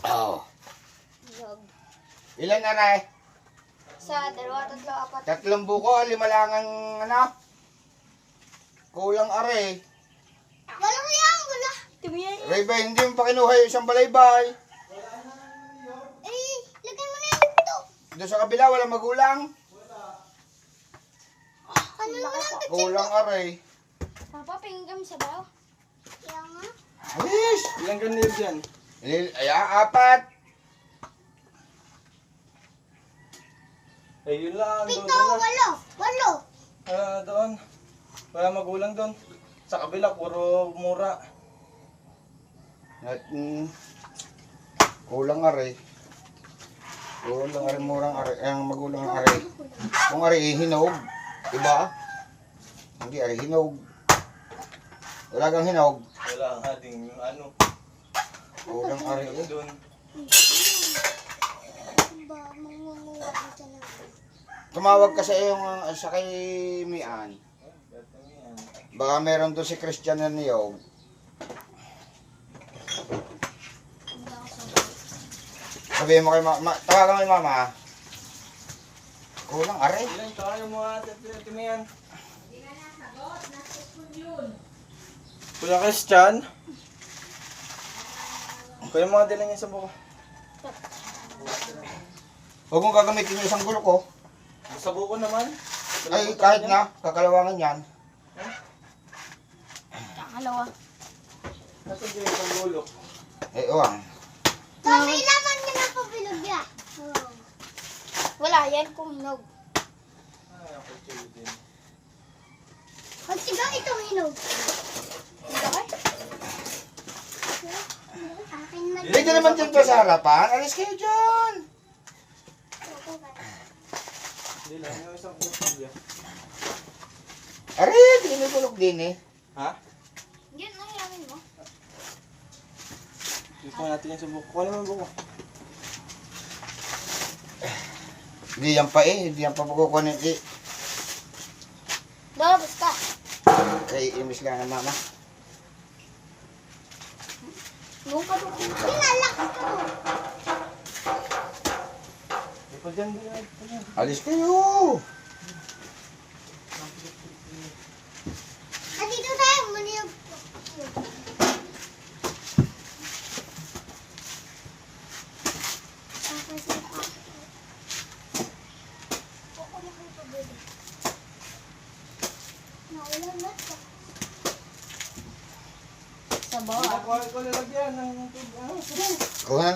Oh. Log. Ilan na rin? Sa 2, 3, 4. 3 buko, 5 lang ang ano? Kulang are. Walang yan, wala. Timiyan. Raybay, hindi mo pa kinuha yung isang balaybay. Eh, lagay mo na yan dito. Doon sa kabila, walang magulang. Ano naman ang tatsi? Kulang are. Papa, pingin kami sa bayo. Kaya nga. Alis! Ilang ganito dyan? Ay, 4. Eh, yun lang. Pito, Doon na. 8. 8. Doon. Wala magulang doon. Sa kabila, puro mura. At, kulang are. Kulang are, murang are. Ang magulang are. Kung are, hinog. Diba? Hindi are, hinog. Wala kang hinog. Wala ang ating ano. Kulang are. Doon. Ba, mangunguha ka na. Tumawag ka sa iyong sa kay Mian. Baka meron doon si Christian na niyog. Sabihin mo kay mama, tawagan mo kay mama. Kulang are. Ilan tayo mga timiyan? Kuya Christian? Kuya mga dilan niya sa buko. Huwag mong gagamitin yung isang gulo ko. Sa buko naman? Ay, kahit na, kakalawangan yan. Kalawa. Nasaan dyan yung panggulok? Eh, uwang. May laman niya na pabilog yan. Wala yan kung hinog. Ay, ako chill din. Ang tiga itong hinog. Tiga ka? Akin man. Pwede naman dyan to sa harapan. Alis kayo dyan. Hindi lang, yung isang kuya. Aray, tinutulog din eh. Ha? Yan ang yamin mo. Gusto natin yan sa buko. Kuha naman buko. Hindi yan pa eh. Hindi yan pa pagkukunin eh. Lalabas ka. Kay imis lang ng mama. Nung ka doon. Pinalak ka mo. Ito dyan, dyan. Alis kayo. Ah, dito tayo. Maniyog. Sa bawah. Kuha ko nilagyan ng tubig. Kuha